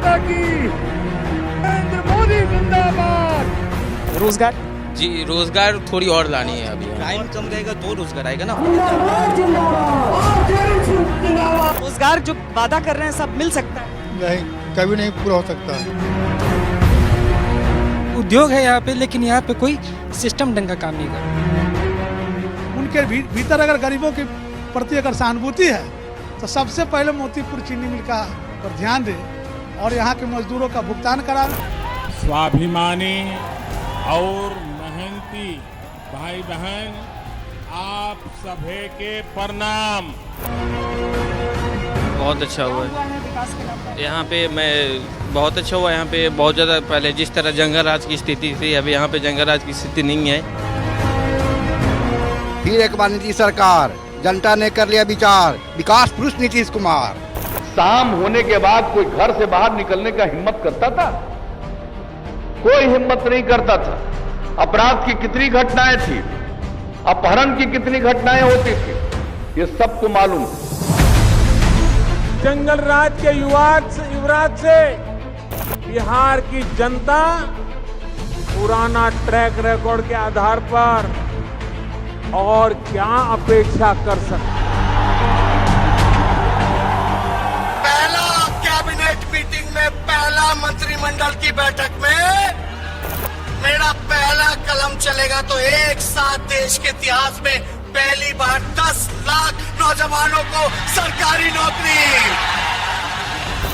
माता की, नरेंद्र मोदी जिंदाबाद। रोजगार जी रोजगार थोड़ी और लानी है अभी। क्राइम कम रहेगा तो रोजगार आएगा ना। रोजगार जो वादा कर रहे हैं सब मिल सकता है? नहीं, कभी नहीं पूरा हो सकता। उद्योग है यहाँ पे, लेकिन यहाँ पे कोई सिस्टम ढंग का काम नहीं कर रहा। उनके भीतर अगर गरीबों के प्रति अगर सहानुभूति है तो सबसे पहले मोतीपुर चीनी मिल का पर ध्यान दे और यहाँ के मजदूरों का भुगतान कराए। स्वाभिमानी और मेहनती भाई बहन, आप सभी के प्रणाम। बहुत अच्छा हुआ है यहाँ पे, मैं बहुत अच्छा हुआ यहाँ पे। बहुत ज़्यादा पहले जिस तरह जंगल राज की स्थिति थी, अभी यहाँ पे जंगल राज की स्थिति नहीं है। फिर एक बार नीतीश सरकार, जनता ने कर लिया विचार, विकास पुरुष नीतीश कुमार। शाम होने के बाद कोई घर से बाहर निकलने का हिम्मत करता था? कोई हिम्मत नहीं करता था। अपराध की कितनी घटनाएं थी, अपहरण की कितनी घटनाएं होती थी, ये सबको मालूम है। जंगल राज के युवराज से बिहार की जनता पुराना ट्रैक रिकॉर्ड के आधार पर और क्या अपेक्षा कर सकते? पहला कैबिनेट मीटिंग में, पहला मंत्रिमंडल की बैठक में मेरा पहला कलम चलेगा तो एक साथ देश के इतिहास में पहली बार 10 लाख नौजवानों को सरकारी नौकरी।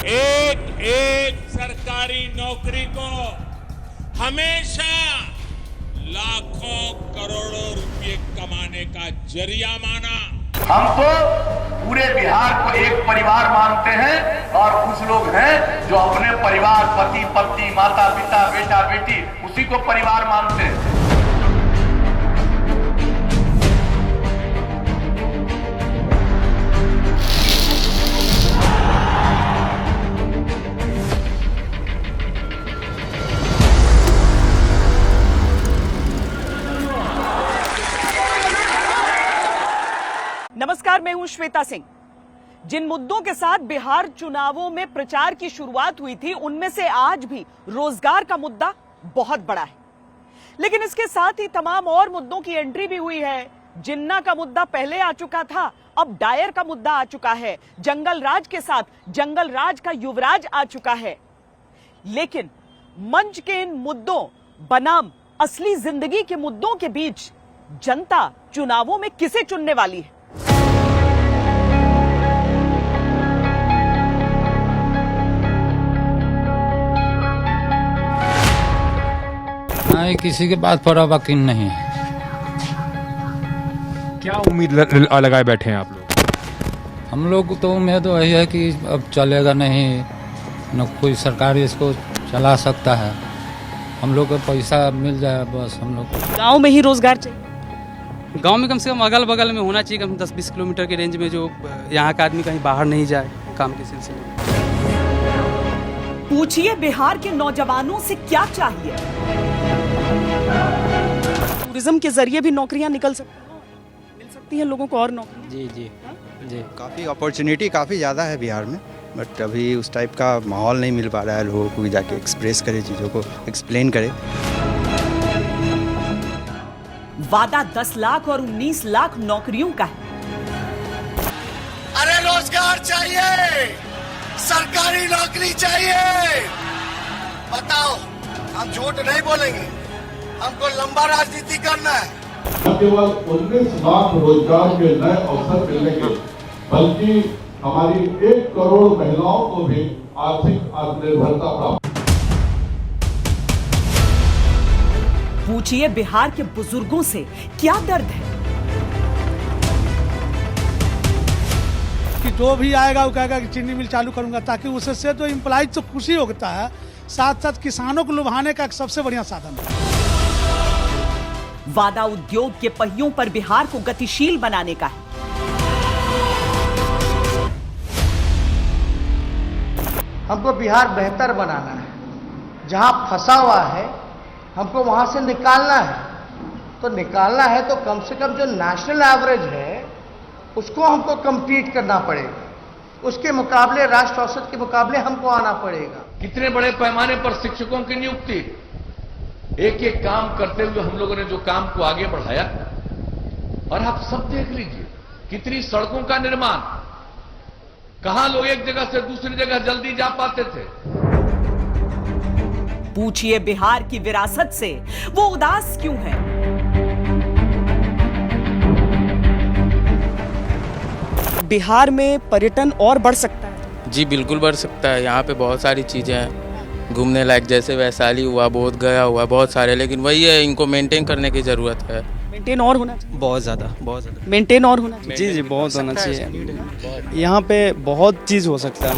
एक सरकारी नौकरी को हमेशा लाखों करोड़ों रुपए कमाने का जरिया माना। हम तो पूरे बिहार को एक परिवार मानते हैं और कुछ लोग हैं जो अपने परिवार, पति पत्नी, माता पिता, बेटा बेटी, उसी को परिवार मानते हैं। नमस्कार, मैं हूं श्वेता सिंह। जिन मुद्दों के साथ बिहार चुनावों में प्रचार की शुरुआत हुई थी, उनमें से आज भी रोजगार का मुद्दा बहुत बड़ा है। लेकिन इसके साथ ही तमाम और मुद्दों की एंट्री भी हुई है। जिन्ना का मुद्दा पहले आ चुका था, अब डायर का मुद्दा आ चुका है। जंगल राज के साथ जंगल राज का युवराज आ चुका है। लेकिन मंच के इन मुद्दों बनाम असली जिंदगी के मुद्दों के बीच जनता चुनावों में किसे चुनने वाली है? नहीं, किसी के बात पर यकीन नहीं है। क्या उम्मीद लगाए बैठे हैं आप लोग? हम लोग तो उम्मीद वही है कि अब चलेगा नहीं, न कोई सरकार इसको चला सकता है। हम लोग को पैसा मिल जाए बस। हम लोग गांव में ही रोजगार चाहिए। गांव में कम से कम अगल बगल में होना चाहिए, कम 10-20 किलोमीटर के रेंज में, जो यहाँ का आदमी कहीं बाहर नहीं जाए काम के सिलसिले में। पूछिए बिहार के नौजवानों से क्या चाहिए। टूरिज्म के जरिए भी नौकरियां मिल सकती हैं लोगों को, और नौकरी। जी जी जी, काफ़ी अपॉर्चुनिटी काफ़ी ज़्यादा है बिहार में, बट अभी उस टाइप का माहौल नहीं मिल पा रहा है लोगों को जाके एक्सप्रेस करे, चीज़ों को एक्सप्लेन करे। वादा 10 लाख और 19 लाख नौकरियों का है। अरे रोजगार चाहिए, सरकारी नौकरी चाहिए। बताओ, हम झूठ नहीं बोलेंगे, हमको लंबा राजनीति करना है। न केवल 19 लाख रोजगार के नए अवसर मिलेंगे, बल्कि हमारी 1 करोड़ महिलाओं को भी आर्थिक आत्मनिर्भरता प्राप्त। पूछिए बिहार के बुजुर्गों से क्या दर्द है। कि जो भी आएगा वो कहेगा कि चीनी मिल चालू करूंगा, ताकि उससे तो इम्प्लाइज तो खुशी होता है, साथ साथ किसानों को लुभाने का एक सबसे बढ़िया साधन है। वादा उद्योग के पहियों पर बिहार को गतिशील बनाने का है। हमको बिहार बेहतर बनाना है। जहां फंसा हुआ है हमको वहां से निकालना है। तो निकालना है तो कम से कम जो नेशनल एवरेज है उसको हमको कम्पीट करना पड़ेगा। उसके मुकाबले राष्ट्र औसत के मुकाबले हमको आना पड़ेगा। कितने बड़े पैमाने पर शिक्षकों की नियुक्ति, एक एक काम करते हुए हम लोगों ने जो काम को आगे बढ़ाया। और आप सब देख लीजिए कितनी सड़कों का निर्माण, कहां लोग एक जगह से दूसरी जगह जल्दी जा पाते थे। पूछिए बिहार की विरासत से वो उदास क्यों है। बिहार में पर्यटन और बढ़ सकता है? जी बिल्कुल बढ़ सकता है। यहाँ पे बहुत सारी चीज़ें हैं घूमने लायक, जैसे वैशाली हुआ, बोध गया हुआ, बहुत सारे, लेकिन वही है, इनको मेंटेन करने की ज़रूरत है। मेंटेन और होना चाहिए, बहुत ज़्यादा मेंटेन और होना चाहिए। जी बहुत होना चाहिए। यहाँ पे बहुत चीज़ हो सकता है।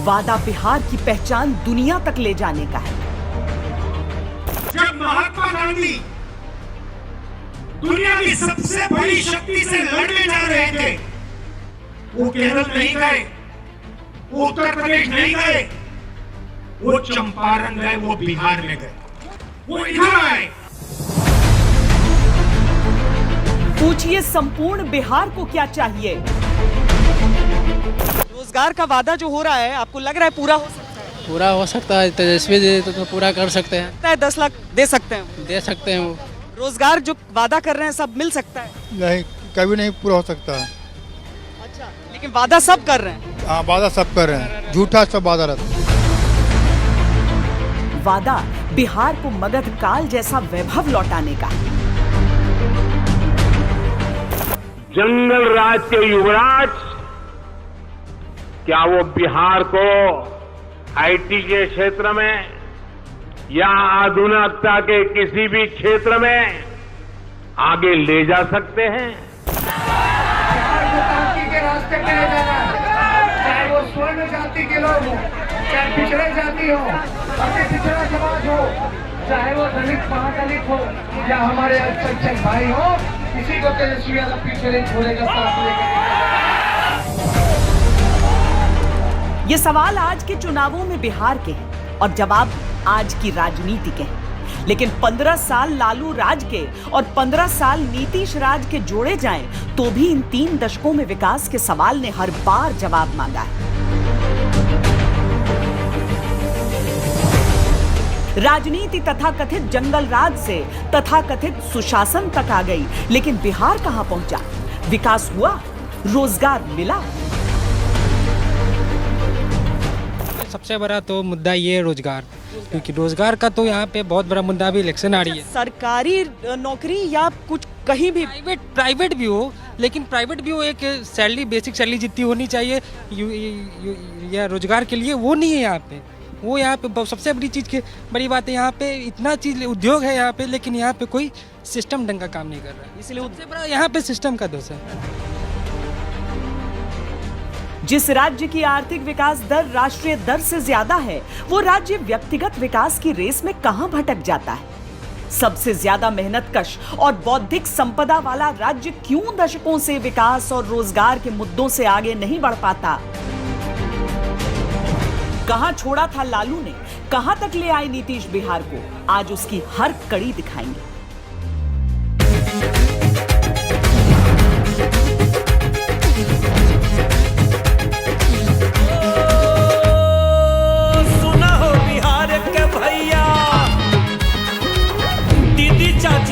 वादा बिहार की पहचान दुनिया तक ले जाने का है। जब महात्मा गांधी दुनिया की सबसे बड़ी शक्ति से लड़ने जा रहे थे, वो केरल नहीं गए, वो उत्तर प्रदेश नहीं गए, वो चंपारण गए, वो बिहार में गए, वो इधर आए। पूछिए संपूर्ण बिहार को क्या चाहिए। रोजगार का वादा जो हो रहा है, आपको लग रहा है पूरा हो सकता है? पूरा हो सकता है, तेजस्वी जी तो पूरा कर सकते हैं। 10 लाख दे सकते हैं, दे सकते हैं। वो रोजगार जो वादा कर रहे हैं सब मिल सकता है? नहीं, कभी नहीं पूरा हो सकता है। अच्छा, लेकिन वादा सब कर रहे हैं। हाँ, वादा सब कर रहे हैं, झूठा सब वादा रहता है। वादा बिहार को मगध काल जैसा वैभव लौटाने का। जंगल राज के युवराज, क्या वो बिहार को आईटी के क्षेत्र में या आधुनिकता के किसी भी क्षेत्र में आगे ले जा सकते हैं? बिहार को तरक्की के रास्ते पे ले जाना है, चाहे वो स्वर्ण जाति के लोग हो, चाहे पिछड़े जाति हो, अति पिछड़ा समाज हो, चाहे वो दलित महादलित हो या हमारे अल्पसंख्यक भाई हो, किसी को तेजस्वी यादव पीछे नहीं छोड़ेगा, साथ लेकर। ये सवाल आज के चुनावों में बिहार के हैं और जवाब आज की राजनीति के हैं। लेकिन 15 साल लालू राज के और 15 साल नीतीश राज के जोड़े जाएं तो भी इन 3 दशकों में विकास के सवाल ने हर बार जवाब मांगा है। राजनीति तथाकथित जंगल राज से तथाकथित सुशासन तक आ गई, लेकिन बिहार कहां पहुंचा? विकास हुआ? रोजगार मिला? सबसे बड़ा तो मुद्दा ये है रोजगार, क्योंकि रोजगार का तो यहाँ पे बहुत बड़ा मुद्दा भी इलेक्शन आ रही है। सरकारी नौकरी या कुछ कहीं भी प्राइवेट भी हो, लेकिन प्राइवेट भी हो एक सैलरी, बेसिक सैलरी जितनी होनी चाहिए या रोजगार के लिए, वो नहीं है यहाँ पे। वो यहाँ पे सबसे बड़ी चीज़ की बड़ी बात है, यहाँ पे इतना चीज़ उद्योग है यहाँ पे, लेकिन यहाँ पे कोई सिस्टम ढंग का काम नहीं कर रहा है, इसलिए सबसे बड़ा यहाँ पे सिस्टम का दोष है। जिस राज्य की आर्थिक विकास दर राष्ट्रीय दर से ज्यादा है, वो राज्य व्यक्तिगत विकास की रेस में कहां भटक जाता है। सबसे ज्यादा मेहनतकश और बौद्धिक संपदा वाला राज्य क्यों दशकों से विकास और रोजगार के मुद्दों से आगे नहीं बढ़ पाता? कहां छोड़ा था लालू ने, कहां तक ले आए नीतीश बिहार को? आज उसकी हर कड़ी दिखाएंगे।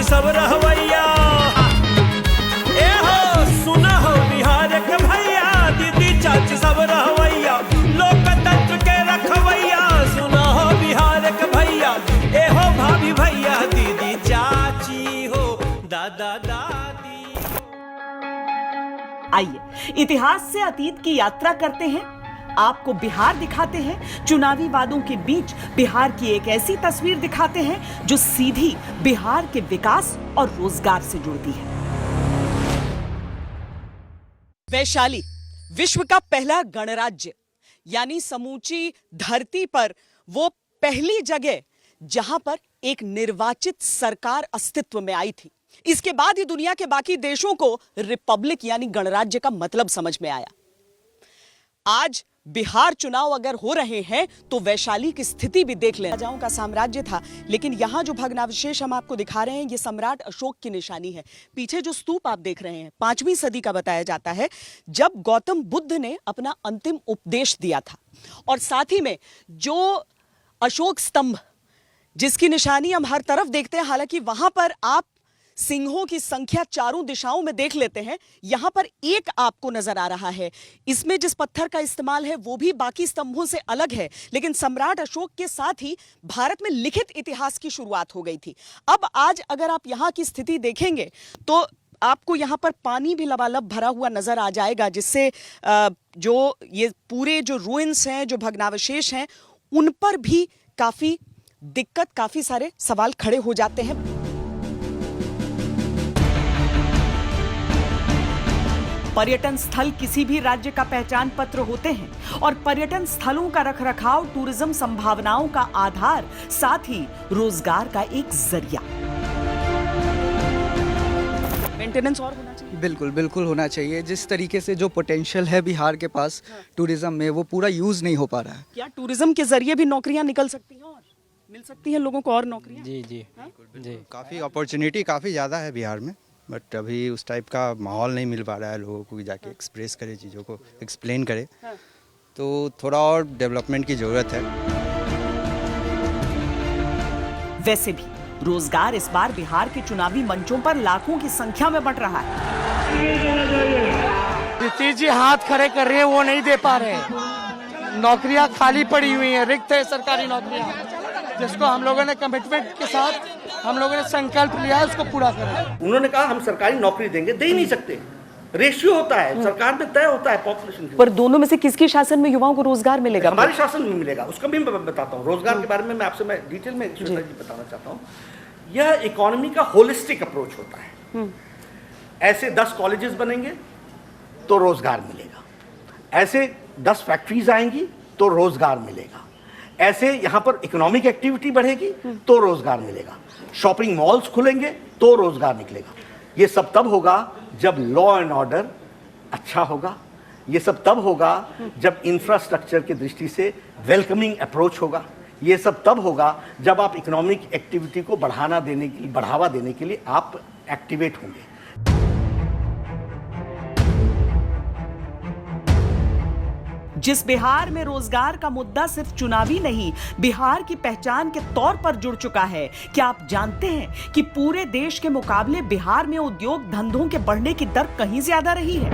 सब रहवैया ए हो, सुना हो बिहार के भैया, दीदी चाची सब रहवैया, लोकतंत्र के रखवैया, सुना हो बिहार के भैया, ए हो भाभी भैया, दीदी चाची हो, दादा दादी। आइए इतिहास से अतीत की यात्रा करते हैं, आपको बिहार दिखाते हैं। चुनावी वादों के बीच बिहार की एक ऐसी तस्वीर दिखाते हैं जो सीधी बिहार के विकास और रोजगार से जुड़ती है। वैशाली विश्व का पहला गणराज्य, यानी समूची धरती पर वो पहली जगह जहां पर एक निर्वाचित सरकार अस्तित्व में आई थी। इसके बाद ही दुनिया के बाकी देशों को रिपब्लिक यानी गणराज्य का मतलब समझ में आया। आज बिहार चुनाव अगर हो रहे हैं तो वैशाली की स्थिति भी देख लें। राजाओं का साम्राज्य था, लेकिन यहाँ जो भग्नावशेष हम आपको दिखा रहे हैं ये सम्राट अशोक की निशानी है। पीछे जो स्तूप आप देख रहे हैं 5वीं सदी का बताया जाता है, जब गौतम बुद्ध ने अपना अंतिम उपदेश दिया था। और साथ ही में जो अशोक स्तंभ जिसकी निशानी हम हर तरफ देखते हैं, हालांकि वहां पर आप सिंहों की संख्या चारों दिशाओं में देख लेते हैं, यहां पर एक आपको नजर आ रहा है। इसमें जिस पत्थर का इस्तेमाल है वो भी बाकी स्तंभों से अलग है, लेकिन सम्राट अशोक के साथ ही भारत में लिखित इतिहास की शुरुआत हो गई थी। अब आज अगर आप यहां की स्थिति देखेंगे तो आपको यहां पर पानी भी लबालब भरा हुआ नजर आ जाएगा, जिससे जो ये पूरे जो रूइंस हैं, जो भग्नावशेष हैं, उन पर भी काफी दिक्कत, काफी सारे सवाल खड़े हो जाते हैं। पर्यटन स्थल किसी भी राज्य का पहचान पत्र होते हैं और पर्यटन स्थलों का रखरखाव टूरिज्म संभावनाओं का आधार, साथ ही रोजगार का एक जरिया। मेंटेनेंस और होना चाहिए। बिल्कुल बिल्कुल होना चाहिए। जिस तरीके से जो पोटेंशियल है बिहार के पास टूरिज्म में, वो पूरा यूज नहीं हो पा रहा है। क्या टूरिज्म के जरिए भी नौकरियां निकल सकती हैं और मिल सकती हैं लोगों को और नौकरियां? जी जी जी, काफ़ी अपॉर्चुनिटी काफ़ी ज़्यादा है बिहार में, बट अभी उस टाइप का माहौल नहीं मिल पा रहा है लोगों को कि जाके एक्सप्रेस करे, चीज़ों को एक्सप्लेन करे। तो थोड़ा और डेवलपमेंट की ज़रूरत है। वैसे भी रोजगार इस बार बिहार के चुनावी मंचों पर लाखों की संख्या में बंट रहा है। नीतीश जी हाथ खड़े कर रहे हैं, वो नहीं दे पा रहे। नौकरियां खाली पड़ी हुई हैं, रिक्त है सरकारी नौकरियां, जिसको हम लोगों ने कमिटमेंट के साथ हम लोगों ने संकल्प लिया है उसको पूरा करें। उन्होंने कहा हम सरकारी नौकरी देंगे, दे ही नहीं सकते। रेशियो होता है सरकार में, तय होता है पॉपुलेशन पर दोनों में से किसकी शासन में युवाओं को रोजगार मिलेगा? हमारे शासन में मिलेगा, उसका भी मैं बताता हूँ। रोजगार के बारे में मैं आपसे डिटेल में बताना चाहता हूँ। यह इकोनॉमी का होलिस्टिक अप्रोच होता है। ऐसे 10 कॉलेजेस बनेंगे तो रोजगार मिलेगा, ऐसे 10 फैक्ट्रीज आएंगी तो रोजगार मिलेगा, ऐसे यहाँ पर इकोनॉमिक एक्टिविटी बढ़ेगी तो रोजगार मिलेगा, शॉपिंग मॉल्स खुलेंगे तो रोजगार निकलेगा। ये सब तब होगा जब लॉ एंड ऑर्डर अच्छा होगा, ये सब तब होगा जब इंफ्रास्ट्रक्चर की दृष्टि से वेलकमिंग अप्रोच होगा, ये सब तब होगा जब आप इकोनॉमिक एक्टिविटी को बढ़ावा देने के लिए आप एक्टिवेट होंगे। जिस बिहार में रोजगार का मुद्दा सिर्फ चुनावी नहीं, बिहार की पहचान के तौर पर जुड़ चुका है। क्या आप जानते हैं कि पूरे देश के मुकाबले बिहार में उद्योग धंधों के बढ़ने की दर कहीं ज्यादा रही है?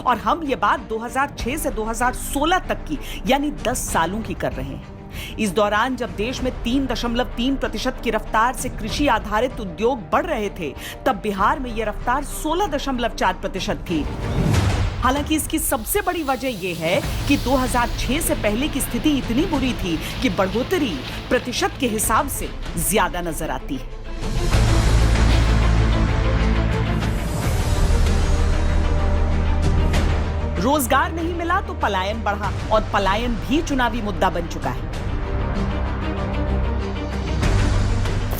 और हम ये बात 2006 से 2016 तक की, यानी 10 सालों की कर रहे हैं। इस दौरान जब देश में 3.3% की रफ्तार से कृषि आधारित उद्योग बढ़ रहे थे, तब बिहार में यह रफ्तार 16.4% थी। हालांकि इसकी सबसे बड़ी वजह यह है कि 2006 से पहले की स्थिति इतनी बुरी थी कि बढ़ोतरी प्रतिशत के हिसाब से ज्यादा नजर आती है। रोजगार नहीं मिला तो पलायन बढ़ा और पलायन भी चुनावी मुद्दा बन चुका है।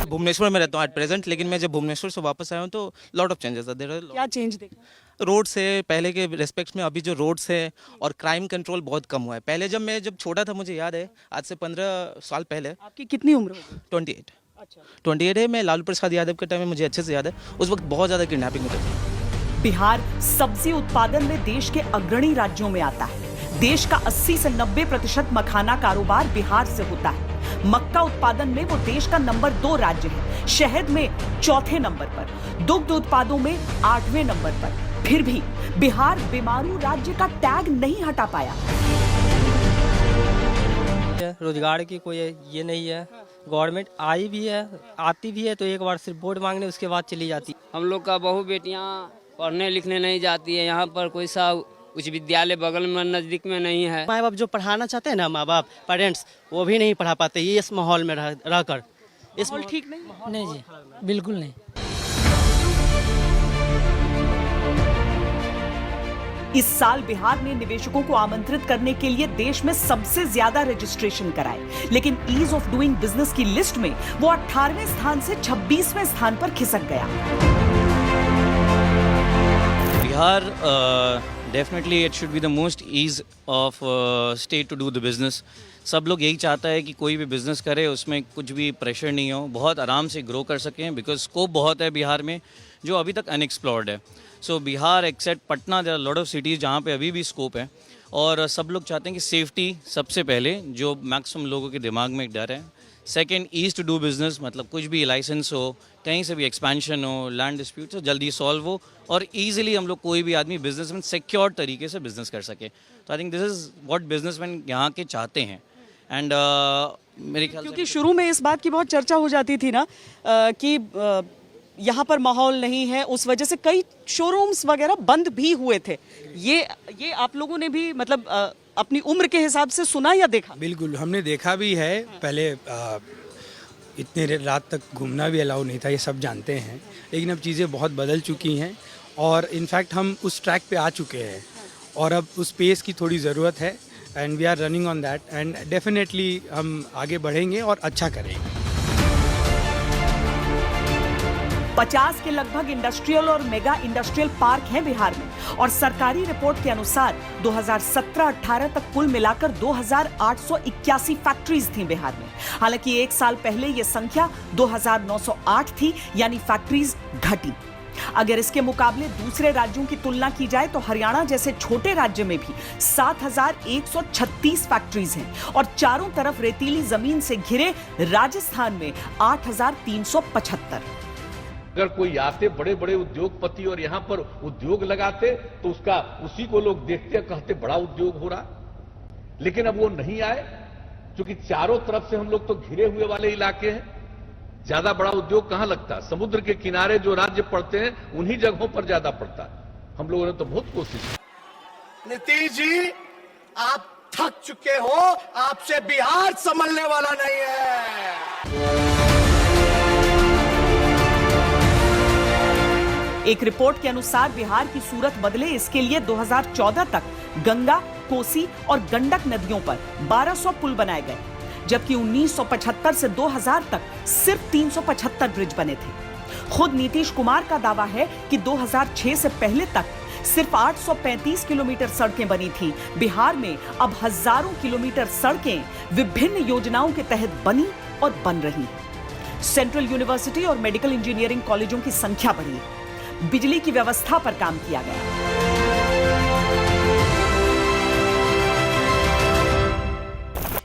भुवनेश्वर में रहता हूँ एट प्रेजेंट, लेकिन मैं जब भुवनेश्वर से वापस आया हूँ तो lot of changes are there. क्या चेंज देखा? रोड से पहले के रेस्पेक्ट में अभी जो रोड्स है और क्राइम कंट्रोल बहुत कम हुआ है। पहले जब छोटा था, मुझे याद है आज से 15 साल पहले। आपकी कितनी उम्र होगी? 28। अच्छा, 28 है। मैं लालू प्रसाद यादव के टाइम में मुझे अच्छे से याद है, उस वक्त बहुत ज़्यादा किडनैपिंग होती थी। बिहार सब्जी उत्पादन में देश के अग्रणी राज्यों में आता है। देश का 80 से 90% मखाना कारोबार बिहार से होता है। मक्का उत्पादन में वो देश का नंबर 2 राज्य है, शहद में 4थे नंबर पर, दुग्ध उत्पादों में 8वें नंबर पर। फिर भी बिहार बीमारू राज्य का टैग नहीं हटा पाया। रोजगार की कोई ये नहीं है। गवर्नमेंट आई भी है, आती भी है तो एक बार सिर्फ वोट मांगने, उसके बाद चली जाती। हम लोग का बहू बेटियां पढ़ने लिखने नहीं जाती है। यहाँ पर कोई सा उच्च विद्यालय बगल में नज़दीक में नहीं है। माँ बाप जो पढ़ाना चाहते हैं ना, माँ बाप पेरेंट्स, वो भी नहीं पढ़ा पाते ये इस माहौल में रहकर। इस माहौल ठीक नहीं? नहीं जी, बिल्कुल नहीं। इस साल बिहार ने निवेशकों को आमंत्रित करने के लिए देश में सबसे ज्यादा रजिस्ट्रेशन कराए, लेकिन ईज ऑफ डूइंग बिजनेस की लिस्ट में वो 18वें स्थान से 26वें स्थान पर खिसक गया। Bihar definitely it should be the most ease of state to do the business. सब लोग यही चाहता है कि कोई भी बिज़नेस करे उसमें कुछ भी प्रेशर नहीं हो, बहुत आराम से ग्रो कर सकें, बिकॉज स्कोप बहुत है बिहार में जो अभी तक अनएक्सप्लोर्ड है. So Bihar except Patna, there are lot of cities जहाँ पे अभी भी स्कोप है. और सब लोग चाहते हैं कि सेफ्टी सबसे पहले, जो मैक्सिमम लोगों के दिमाग में एक डर है. Second, ease to do business, मतलब कुछ भी लाइसेंस हो, कहीं से भी एक्सपेंशन हो, लैंड डिस्प्यूट हो, जल्दी सॉल्व हो और ईजिली हम लोग कोई भी आदमी बिजनेसमैन सिक्योर तरीके से बिजनेस कर सके. तो I think this is what businessman यहाँ के चाहते हैं. एंड मेरे ख्याल क्योंकि शुरू में इस बात की बहुत चर्चा हो जाती थी ना कि यहाँ पर माहौल नहीं है, उस वजह से कई शोरूम्स वगैरह बंद भी हुए थे. ये आप लोगों ने भी मतलब अपनी उम्र के हिसाब से सुना या देखा? बिल्कुल, हमने देखा भी है. पहले इतने रात तक घूमना भी अलाउ नहीं था, ये सब जानते हैं. लेकिन अब चीज़ें बहुत बदल चुकी हैं और इनफैक्ट हम उस ट्रैक पे आ चुके हैं और अब उस पेस की थोड़ी ज़रूरत है. And we are running on that and definitely हम आगे बढ़ेंगे और अच्छा करेंगे. 50 के लगभग इंडस्ट्रियल और मेगा इंडस्ट्रियल पार्क हैं बिहार में और सरकारी रिपोर्ट के अनुसार 2017-18 तक कुल मिलाकर 2881 फैक्ट्रीज थी बिहार में. हालांकि एक साल पहले ये संख्या 2908 थी, यानी फैक्ट्रीज घटी. अगर इसके मुकाबले दूसरे राज्यों की तुलना की जाए तो हरियाणा जैसे छोटे राज्य में भी 7136 फैक्ट्रीज हैं और चारों तरफ रेतीली जमीन से घिरे राजस्थान में 8375. अगर कोई आते बड़े बड़े उद्योगपति और यहां पर उद्योग लगाते तो उसी को लोग देखते कहते बड़ा उद्योग हो रहा. लेकिन अब वो नहीं आए क्योंकि चारों तरफ से हम लोग तो घिरे हुए वाले इलाके हैं. ज्यादा बड़ा उद्योग कहां लगता? समुद्र के किनारे जो राज्य पड़ते हैं उन्हीं जगहों पर ज्यादा पड़ता है. हम लोगों ने तो बहुत कोशिश की. नीतीश जी, आप थक चुके हो, आपसे बिहार संभलने वाला नहीं है. एक रिपोर्ट के अनुसार बिहार की सूरत बदले इसके लिए 2014 तक गंगा, कोसी और गंडक नदियों पर 1200 पुल बनाए गए, जबकि 1975 से 2000 तक सिर्फ 375 ब्रिज बने थे. खुद नीतीश कुमार का दावा है कि 2006 से पहले तक सिर्फ 835 किलोमीटर सड़कें बनी थी. बिहार में अब हजारों किलोमीटर सड़कें विभिन्न योजनाओं के तहत बनी और बन रही हैं. सेंट्रल यूनिवर्सिटी और मेडिकल इंजीनियरिंग कॉलेजों की संख्या बढ़ी है. बिजली की व्यवस्था पर काम किया गया.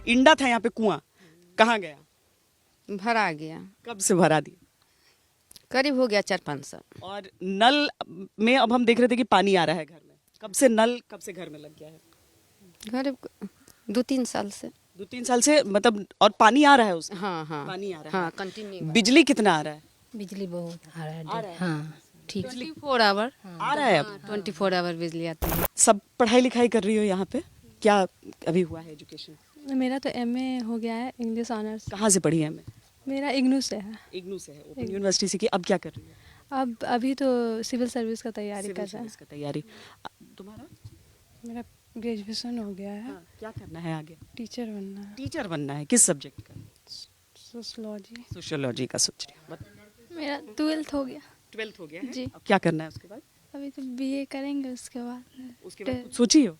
इंडा था यहाँ पे कुआं, कहाँ गया? भरा गया. कब से भरा दिया? करीब हो गया 4-5 साल. और नल में अब हम देख रहे थे कि पानी आ रहा है घर में. कब से घर में लग गया है? घर 2-3 साल से. 2-3 साल से मतलब, और पानी आ रहा है उसमें? हाँ हाँ पानी आ रहा है. हाँ, कंटिन्यू. बिजली कितना आ रहा है? बिजली बहुत आ रहा है. हाँ ठीक. 24 आवर आ रहा है अब. 24 आवर बिजली आती है. सब पढ़ाई लिखाई कर रही हो यहाँ पे? क्या अभी हुआ है एजुकेशन? मेरा तो एमए हो गया है, इंग्लिश ऑनर्स. कहाँ से पढ़ी है एमए? मेरा इग्नू से है. इग्नू से है, ओपन यूनिवर्सिटी से की. अब क्या कर रही है? अब अभी तो सिविल सर्विस का तैयारी कर रहा है. तैयारी. तुम्हारा? मेरा ग्रेजुएशन हो गया है. क्या करना है आगे? टीचर बनना है. टीचर बनना है. किस सब्जेक्ट का? सोशियोलॉजी. सोशियोलॉजी का सोच रही हूँ. मेरा 12th हो गया. 12th हो गया है? जी. अब क्या करना है उसके बाद? अभी तो बीए करेंगे उसके बाद. सोची हो?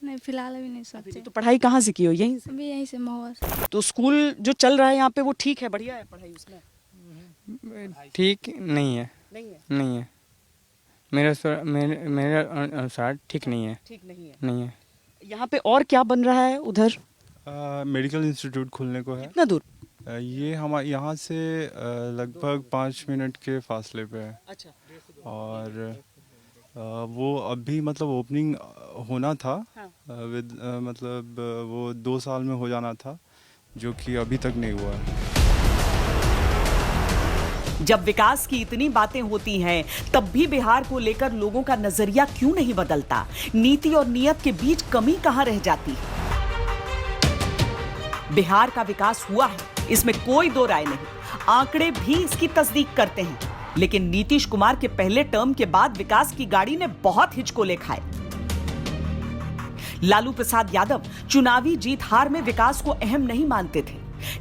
नहीं, फिलहाल अभी नहीं सोची. तो पढ़ाई कहाँ से की हो? यहीं से? अभी यहीं से महुआ. तो स्कूल जो चल रहा है यहाँ पे वो ठीक है, बढ़िया है पढ़ाई उसमें? ठीक नहीं है. नहीं है. मेरे अनुसार ठीक नहीं है. ठीक नहीं है. यहाँ पे और क्या बन रहा है उधर? मेडिकल इंस्टीट्यूट खुलने को है. कितना दूर? ये हमारे यहाँ से लगभग 5 मिनट के फासले पे है. अच्छा. और वो अभी मतलब ओपनिंग होना था. हाँ. मतलब वो 2 साल में हो जाना था, जो कि अभी तक नहीं हुआ है. जब विकास की इतनी बातें होती हैं, तब भी बिहार को लेकर लोगों का नजरिया क्यों नहीं बदलता? नीति और नियत के बीच कमी कहां रह जाती है? बिहार का विकास हुआ है, इसमें कोई दो राय नहीं. आंकड़े भी इसकी तस्दीक करते हैं. लेकिन नीतीश कुमार के पहले टर्म के बाद विकास की गाड़ी ने बहुत हिचकोले खाए. लालू प्रसाद यादव चुनावी जीत हार में विकास को अहम नहीं मानते थे.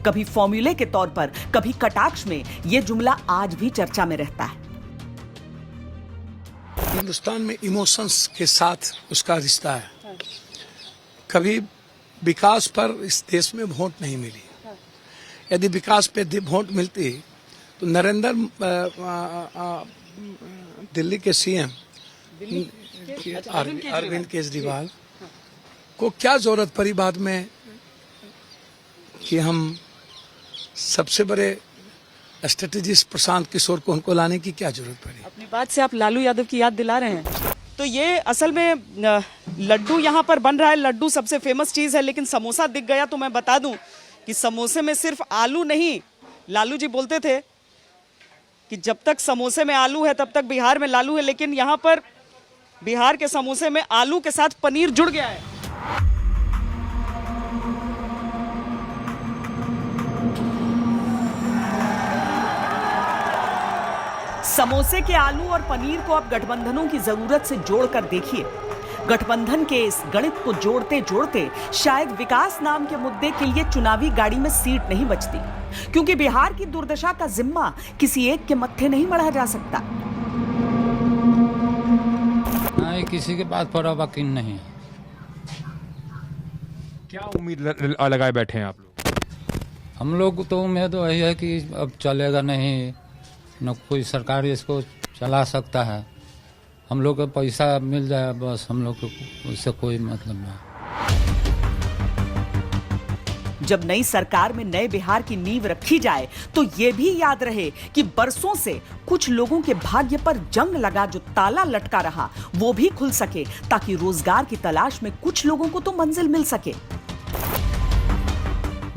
कभी फॉर्मूले के तौर पर, कभी कटाक्ष में. यह जुमला आज भी चर्चा में रहता है. हिंदुस्तान में इमोशंस के साथ उसका रिश्ता है। कभी विकास पर इस देश में वोट नहीं मिली। यदि विकास पे वोट मिलती तो नरेंद्र दिल्ली के सीएम अरविंद केजरीवाल को क्या जरूरत पड़ी बाद में कि हम सबसे बड़े स्ट्रेटेजिस्ट प्रशांत किशोर को उनको लाने की क्या जरूरत पड़ी। अपनी बात से आप लालू यादव की याद दिला रहे हैं। तो ये असल में लड्डू यहाँ पर बन रहा है। लड्डू सबसे फेमस चीज है, लेकिन समोसा दिख गया तो मैं बता दूं कि समोसे में सिर्फ आलू नहीं, लालू जी बोलते थे कि जब तक समोसे में आलू है तब तक बिहार में लालू है, लेकिन यहाँ पर बिहार के समोसे में आलू के साथ पनीर जुड़ गया है। समोसे के आलू और पनीर को अब गठबंधनों की जरूरत से जोड़कर देखिए। गठबंधन के इस गणित को जोड़ते जोड़ते शायद विकास नाम के मुद्दे के लिए चुनावी गाड़ी में सीट नहीं बचती, क्योंकि बिहार की दुर्दशा का जिम्मा किसी एक के मत्थे नहीं मढ़ा जा सकता। नहीं, किसी के पास पूरा वकील नहीं। क्या उम्मीद लगाए बैठे हैं आप लोग? हम लोग तो उम्मीद वही है कि अब चलेगा नहीं, न कोई सरकार इसको चला सकता है। हम लोग को पैसा मिल जाए बस, हम लोग को उससे कोई मतलब नहीं। जब नई सरकार में नए बिहार की नींव रखी जाए तो ये भी याद रहे कि बरसों से कुछ लोगों के भाग्य पर जंग लगा जो ताला लटका रहा वो भी खुल सके, ताकि रोजगार की तलाश में कुछ लोगों को तो मंजिल मिल सके।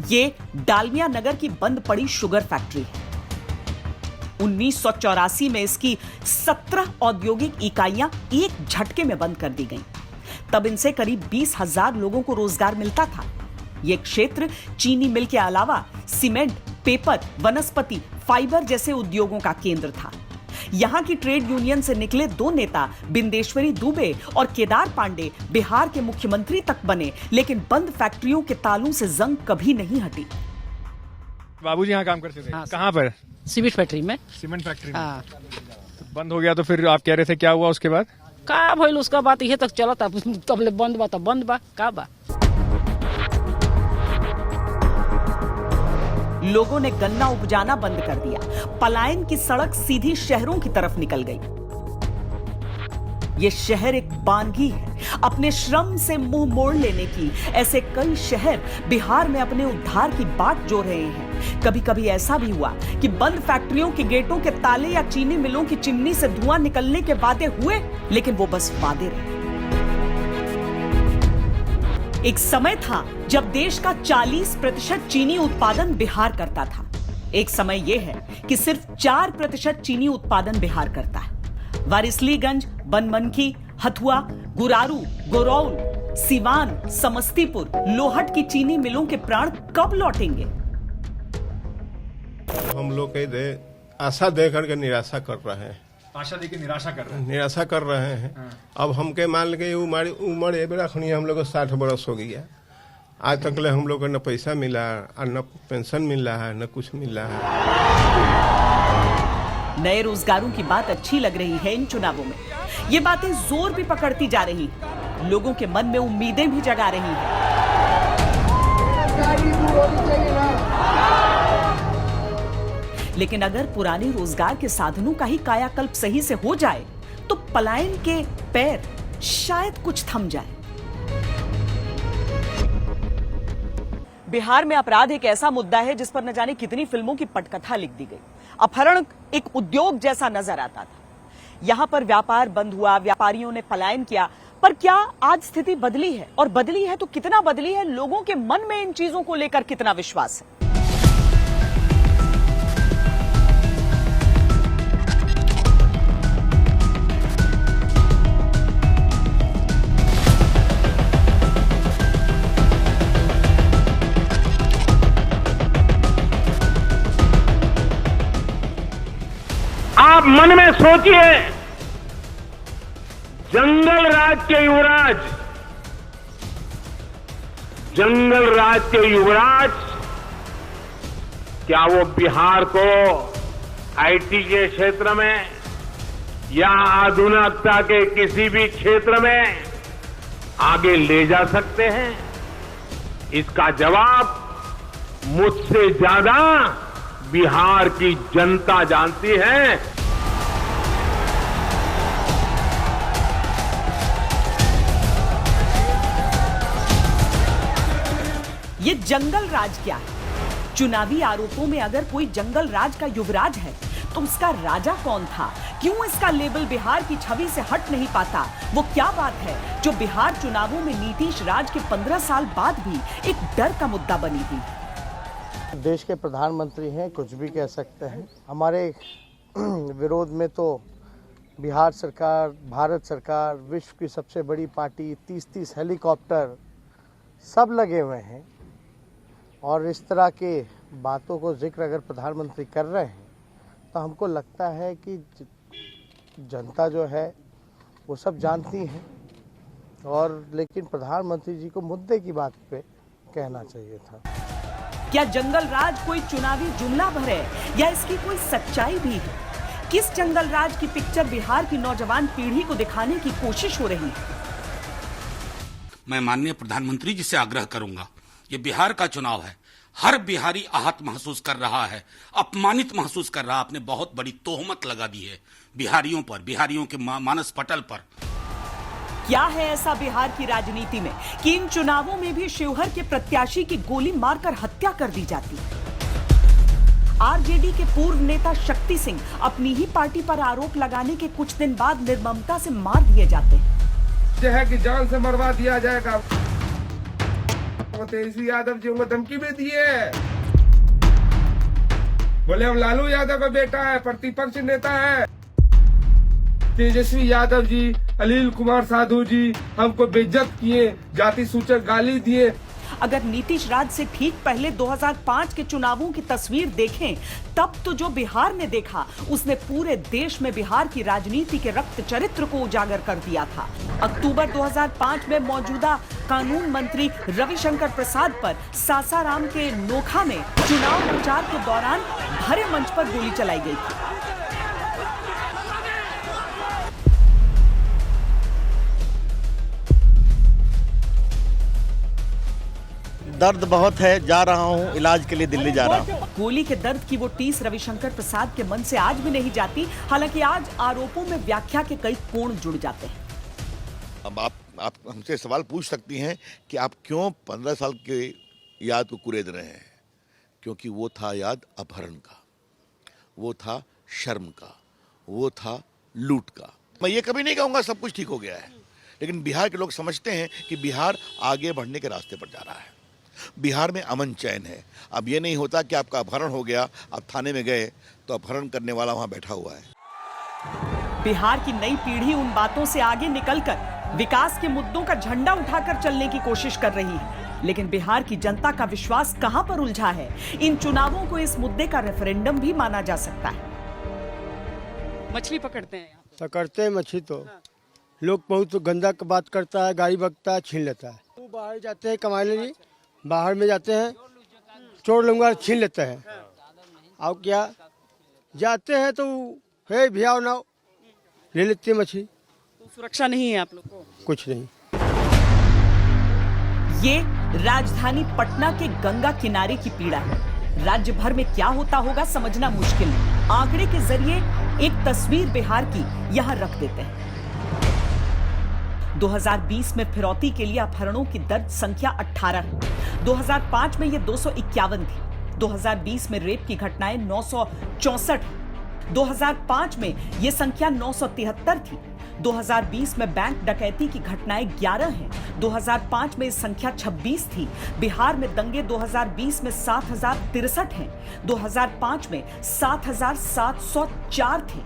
ये डालमिया नगर की बंद पड़ी शुगर फैक्ट्री है। 1984 में इसकी 17 औद्योगिक इकाइयां एक झटके में बंद कर दी गईं। तब इनसे करीब 20,000 लोगों को रोजगार मिलता था। यह क्षेत्र चीनी मिल के अलावा सीमेंट, पेपर, वनस्पति, फाइबर जैसे उद्योगों का केंद्र था। यहां की ट्रेड यूनियन से निकले दो नेता बिंदेश्वरी दुबे और केदार पांडे बिहार के मुख्यमंत्री तक बने, लेकिन बंद फैक्ट्रियों के तालों से जंग कभी नहीं हटी। बाबूजी यहाँ काम करते थे? हाँ, कहाँ पर? सीमेंट फैक्ट्री में। सीमेंट फैक्ट्री में? हाँ। तो बंद हो गया तो फिर आप कह रहे थे क्या हुआ उसके बाद? का भइल उसका बात ये तक चला था, तब ले बंद बा, तब बंद बा, का बा। लोगों ने गन्ना उपजाना बंद कर दिया। पलायन की सड़क सीधी शहरों की तरफ निकल गई। यह शहर एक बानगी है अपने श्रम से मुंह मोड़ लेने की। ऐसे कई शहर बिहार में अपने उद्धार की बाट जो रहे हैं। कभी कभी ऐसा भी हुआ कि बंद फैक्ट्रियों के गेटों के ताले या चीनी मिलों की चिमनी से धुआं निकलने के वादे हुए, लेकिन वो बस वादे रहे। एक समय था जब देश का 40% चीनी उत्पादन बिहार करता था। एक समय यह है कि सिर्फ 4% चीनी उत्पादन बिहार करता है। वारिसलीगंज, बनमनखी, हथुआ, गुरारू, गोरौल, सिवान, समस्तीपुर, लोहट की चीनी मिलों के प्राण कब लौटेंगे? हम लोग आशा दे करके निराशा कर रहे हैं। आशा देके निराशा कर रहे हैं? निराशा कर रहे हैं। हाँ। अब हमके मान के उम्र ये बेरा खनी हम लोग को 60 बरस हो गया। आज तक ले हम लोग को न पैसा मिला और न पेंशन मिल रहा है, न कुछ मिल रहा है। नए रोजगारों की बात अच्छी लग रही है इन चुनावों में। ये बातें जोर भी पकड़ती जा रही हैं, लोगों के मन में उम्मीदें भी जगा रही हैं। लेकिन अगर पुराने रोजगार के साधनों का ही कायाकल्प सही से हो जाए तो पलायन के पैर शायद कुछ थम जाए। बिहार में अपराध एक ऐसा मुद्दा है जिस पर न जाने कितनी फिल्मों की पटकथा लिख दी गई। अपहरण एक उद्योग जैसा नजर आता था। यहां पर व्यापार बंद हुआ, व्यापारियों ने पलायन किया, पर क्या आज स्थिति बदली है? और बदली है तो कितना बदली है? लोगों के मन में इन चीजों को लेकर कितना विश्वास है? आप मन में सोचिए, जंगल राज के युवराज, जंगल राज के युवराज क्या वो बिहार को आईटी के क्षेत्र में या आधुनिकता के किसी भी क्षेत्र में आगे ले जा सकते हैं? इसका जवाब मुझसे ज्यादा बिहार की जनता जानती है। ये जंगल राज क्या है? चुनावी आरोपों में अगर कोई जंगल राज का युवराज है तो उसका राजा कौन था? क्यों इसका लेबल बिहार की छवि से हट नहीं पाता? वो क्या बात है जो बिहार चुनावों में नीतीश राज के 15 साल बाद भी एक डर का मुद्दा बनी हुई है? देश के प्रधानमंत्री हैं, कुछ भी कह सकते हैं। हमारे विरोध में तो बिहार सरकार, भारत सरकार, विश्व की सबसे बड़ी पार्टी, 30-30 हेलीकॉप्टर सब लगे हुए हैं। और इस तरह के बातों को जिक्र अगर प्रधानमंत्री कर रहे हैं तो हमको लगता है कि जनता जो है वो सब जानती है। और लेकिन प्रधानमंत्री जी को मुद्दे की बात पे कहना चाहिए था। क्या जंगल राज कोई चुनावी जुमला भर है या इसकी कोई सच्चाई भी है? किस जंगल राज की पिक्चर बिहार की नौजवान पीढ़ी को दिखाने की कोशिश हो रही है? मैं माननीय प्रधानमंत्री जी से आग्रह करूंगा, ये बिहार का चुनाव है। हर बिहारी आहत महसूस कर रहा है, अपमानित महसूस कर रहा है। आपने बहुत बड़ी तोहमत लगा दी है बिहारियों पर, बिहारियों के मानस पटल पर। क्या है ऐसा बिहार की राजनीति में कि इन चुनावों में भी शिवहर के प्रत्याशी की गोली मारकर हत्या कर दी जाती? आरजेडी के पूर्व नेता शक्ति सिंह अपनी ही पार्टी पर आरोप लगाने के कुछ दिन बाद निर्ममता से मार दिए जाते हैं। यह है कि जान से मरवा दिया जाएगा। तेजस्वी यादव जी को धमकी भी दी है, बोले हम लालू यादव का बेटा है, प्रतिपक्ष नेता है। तेजस्वी यादव जी, अनिल कुमार साधु जी हमको बेइज्जत किए, जाति सूचक गाली दिए। अगर नीतीश राज से ठीक पहले 2005 के चुनावों की तस्वीर देखें, तब तो जो बिहार ने देखा उसने पूरे देश में बिहार की राजनीति के रक्त चरित्र को उजागर कर दिया था। अक्टूबर 2005 में मौजूदा कानून मंत्री रविशंकर प्रसाद पर सासाराम के नोखा में चुनाव प्रचार के दौरान भरे मंच पर गोली चलाई गई थी। दर्द बहुत है, जा रहा हूँ इलाज के लिए दिल्ली जा रहा हूँ। गोली के दर्द की वो टीस रविशंकर प्रसाद के मन से आज भी नहीं जाती। हालांकि आज आरोपों में व्याख्या के कई कोण जुड़ जाते हैं। अब आप हमसे सवाल पूछ सकती हैं कि आप क्यों 15 साल के याद को कुरेद रहे हैं? क्योंकि वो था याद अपहरण का, वो था शर्म का, वो था लूट का। मैं ये कभी नहीं कहूँगा सब कुछ ठीक हो गया है, लेकिन बिहार के लोग समझते हैं कि बिहार आगे बढ़ने के रास्ते पर जा रहा है। बिहार में अमन चैन है। अब ये नहीं होता कि आपका अपहरण हो गया, आप थाने में गए तो अपहरण करने वाला वहां बैठा हुआ है। बिहार की नई पीढ़ी उन बातों से आगे निकलकर विकास के मुद्दों का झंडा उठाकर चलने की कोशिश कर रही है। लेकिन बिहार की जनता का विश्वास कहां पर उलझा है? इन चुनावों को इस मुद्दे का रेफरेंडम भी माना जा सकता है। मछली पकड़ते हैं, पकड़ते हैं मछली तो लोग बहुत गंदा बात करता है, गाड़ी बकता है, छीन लेता है। वो बाहर जाते हैं कमाने लिए, बाहर में जाते हैं, चोर लूंगा छीन लेते हैं। और क्या जाते हैं तो है भैया ना ले लेते हैं मछली। तो सुरक्षा नहीं है आप लोग को? कुछ नहीं। ये राजधानी पटना के गंगा किनारे की पीड़ा है। राज्य भर में क्या होता होगा समझना मुश्किल है। आंकड़े के जरिए एक तस्वीर बिहार की यहां रख देते हैं। 2020 में फिरौती के लिए अपहरणों की दर्ज संख्या 18 है। 2005 में ये 251 थी। 2020 में रेप की घटनाएं 964 है। 2005 में ये संख्या 973 थी। 2020 में बैंक डकैती की घटनाएं 11 हैं। 2005 में इस संख्या 26 थी। बिहार में दंगे 2020 में 7063 हैं। 2005 में 7704 थे।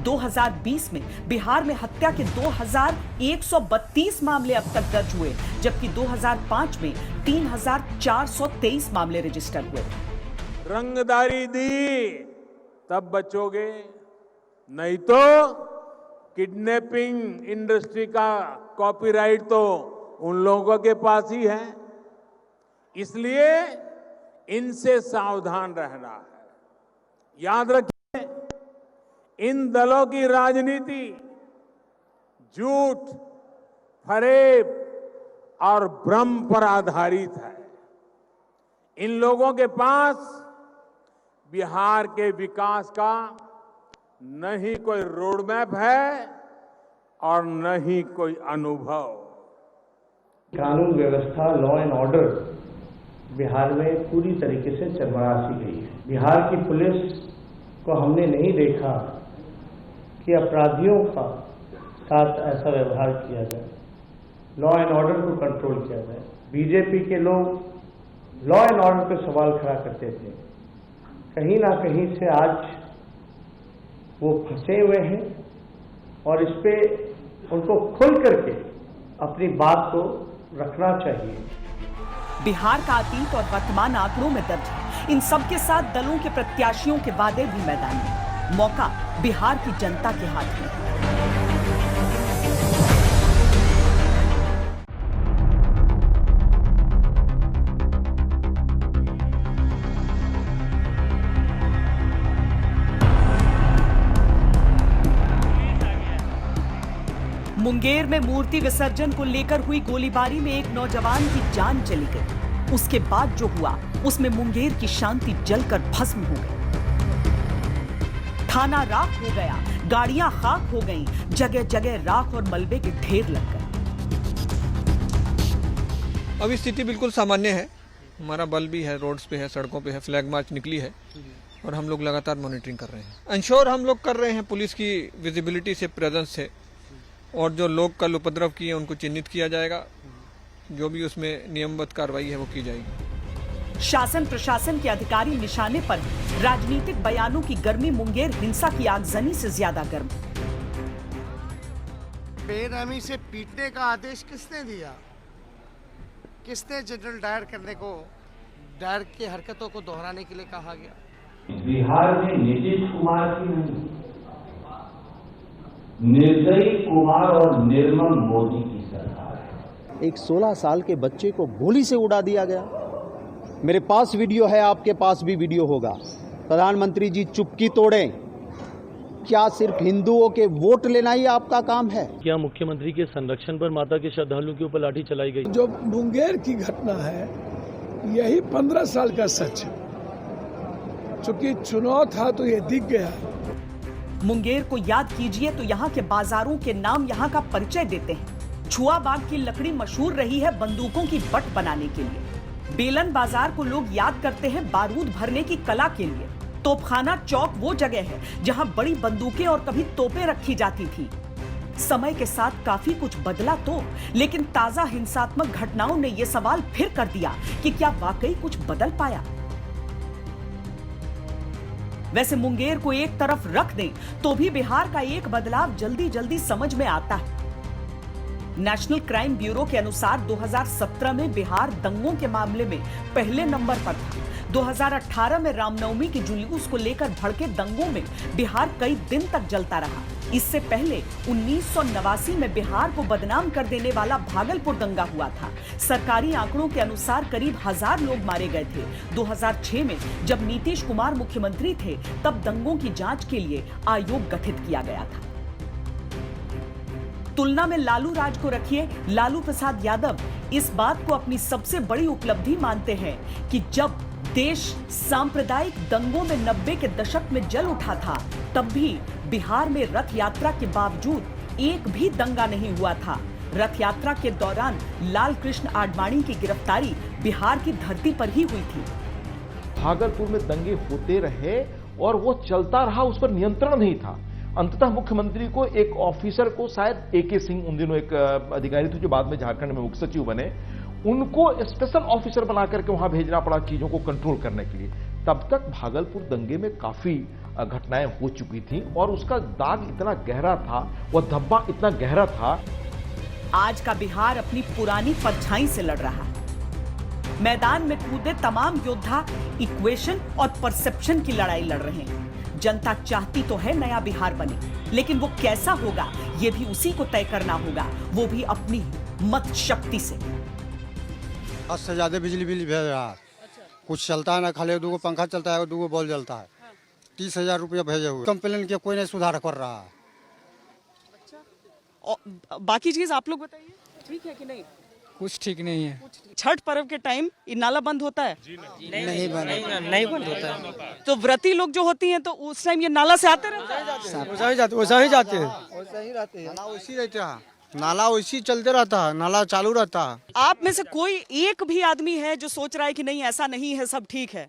2020 में बिहार में हत्या के 2132 मामले अब तक दर्ज हुए, जबकि 2005 में 3423 मामले रजिस्टर हुए। रंगदारी दी तब बचोगे, नहीं तो किडनैपिंग इंडस्ट्री का कॉपीराइट तो उन लोगों के पास ही है। इसलिए इनसे सावधान रहना है। याद रखिए, इन दलों की राजनीति झूठ, फरेब और भ्रम पर आधारित है। इन लोगों के पास बिहार के विकास का न ही कोई रोड मैप है और न ही कोई अनुभव। कानून व्यवस्था, लॉ एंड ऑर्डर बिहार में पूरी तरीके से चरमरा सी गई है। बिहार की पुलिस को हमने नहीं देखा कि अपराधियों का साथ ऐसा व्यवहार किया जाए, लॉ एंड ऑर्डर को कंट्रोल किया जाए। बीजेपी के लोग लॉ एंड ऑर्डर पे सवाल खड़ा करते थे, कहीं ना कहीं से आज वो फंसे हुए हैं और इस पे उनको खुल करके अपनी बात को रखना चाहिए। बिहार का अतीत और वर्तमान आंकड़ों में दर्ज है। इन सब के साथ दलों के प्रत्याशियों के वादे भी मैदान में। मौका बिहार की जनता के हाथ में है। मुंगेर में मूर्ति विसर्जन को लेकर हुई गोलीबारी में एक नौजवान की जान चली गई। उसके बाद जो हुआ उसमें मुंगेर की शांति जलकर भस्म हो गई। थाना राख हो गया, गाड़ियां खाक हो गईं, जगह जगह राख और मलबे के ढेर लग गए। अभी स्थिति बिल्कुल सामान्य है। हमारा बल भी है, रोड्स पे है, सड़कों पे है, फ्लैग मार्च निकली है और हम लोग लगातार मॉनिटरिंग कर रहे हैं। इंश्योर हम लोग कर रहे हैं पुलिस की विजिबिलिटी से, प्रेजेंस से, और जो लोग कल उपद्रव किए उनको चिन्हित किया जाएगा। जो भी उसमें नियमबद्ध कार्रवाई है वो की जाएगी। शासन प्रशासन के अधिकारी निशाने पर हैं। राजनीतिक बयानों की गर्मी मुंगेर हिंसा की आगजनी से ज्यादा गर्म। बेरहमी से पीटने का आदेश किसने दिया? किसने जनरल डायर करने को, डायर की हरकतों को दोहराने के लिए कहा गया? बिहार में नीतीश कुमार की नहीं, निर्दयी कुमार और निर्मम मोदी की सरकार है। एक 16 साल के बच्चे को गोली से उड़ा दिया गया। मेरे पास वीडियो है, आपके पास भी वीडियो होगा। प्रधानमंत्री जी चुप्पी तोड़ें। क्या सिर्फ हिंदुओं के वोट लेना ही आपका काम है? क्या मुख्यमंत्री के संरक्षण पर माता के श्रद्धालुओं के ऊपर लाठी चलाई गई? जो मुंगेर की घटना है यही 15 साल का सच है। चूंकि चुनाव था तो ये दिख गया। मुंगेर को याद कीजिए तो यहाँ के बाजारों के नाम यहाँ का परिचय देते हैं। छुआ बाग की लकड़ी मशहूर रही है बंदूकों की बट बनाने के लिए। बेलन बाजार को लोग याद करते हैं बारूद भरने की कला के लिए। तोपखाना चौक वो जगह है जहाँ बड़ी बंदूकें और कभी तोपें रखी जाती थी। समय के साथ काफी कुछ बदला तो, लेकिन ताजा हिंसात्मक घटनाओं ने ये सवाल फिर कर दिया कि क्या वाकई कुछ बदल पाया। वैसे मुंगेर को एक तरफ रख दें तो भी बिहार का एक बदलाव जल्दी जल्दी समझ में आता है। नेशनल क्राइम ब्यूरो के अनुसार 2017 में बिहार दंगों के मामले में पहले नंबर पर था। 2018 में रामनवमी की जुलूस को लेकर भड़के दंगों में बिहार कई दिन तक जलता रहा। इससे पहले 1989 में बिहार को बदनाम कर देने वाला भागलपुर दंगा हुआ था। सरकारी आंकड़ों के अनुसार करीब 1000 लोग मारे गए थे। 2006 में जब नीतीश कुमार मुख्यमंत्री थे तब दंगों की जांच के लिए आयोग गठित किया गया था। तुलना में लालू राज को रखिए। लालू प्रसाद यादव इस बात को अपनी सबसे बड़ी उपलब्धि मानते हैं कि जब देश सांप्रदायिक दंगों में 90 के दशक में जल उठा था तब भी बिहार में रथ यात्रा के बावजूद एक भी दंगा नहीं हुआ था। रथ यात्रा के दौरान लाल कृष्ण आडवाणी की गिरफ्तारी बिहार की धरती पर ही हुई थी। भागलपुर में दंगे होते रहे और वो चलता रहा, उस पर नियंत्रण नहीं था। अंततः मुख्यमंत्री को एक ऑफिसर को, शायद AK सिंह उन दिनों एक अधिकारी थे जो बाद में झारखंड में मुख्य सचिव बने, उनको स्पेशल ऑफिसर बना करके वहां भेजना पड़ा चीजों को कंट्रोल करने के लिए। तब तक भागलपुर दंगे में काफी घटनाएं हो चुकी थी और उसका दाग इतना गहरा था, वह धब्बा इतना गहरा था। आज का बिहार अपनी पुरानी परछाई से लड़ रहा है। मैदान में कूदे तमाम योद्धा इक्वेशन और परसेप्शन की लड़ाई लड़ रहे हैं। जनता चाहती तो है नया बिहार बने, लेकिन वो कैसा होगा ये भी उसी को तय करना होगा, वो भी अपनी मत शक्ति से। 10 से ज्यादा बिजली बिल भेज रहा है। कुछ चलता है ना, खाली 2 पंखा चलता है और 2 बॉल जलता है। 30,000 रुपया भेजे हुए, कंप्लेन किया, कोई नहीं सुधार कर रहा है। और बाकी चीज आप लोग बताइए, ठीक है कि नहीं? कुछ ठीक नहीं है। छठ पर्व के टाइम ये नाला बंद होता है? नहीं बंद होता है। तो व्रती लोग जो होती हैं तो उस टाइम ये नाला से आते रहते हैं? वैसा ही जाते हैं। नाला वैसी रहता है, नाला वैसी चलते रहता है, नाला चालू रहता है। आप में से कोई एक भी आदमी है जो सोच रहा है कि नहीं ऐसा नहीं है, सब ठीक है?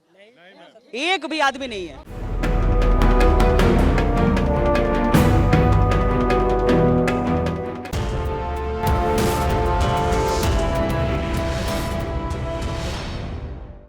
एक भी आदमी नहीं है।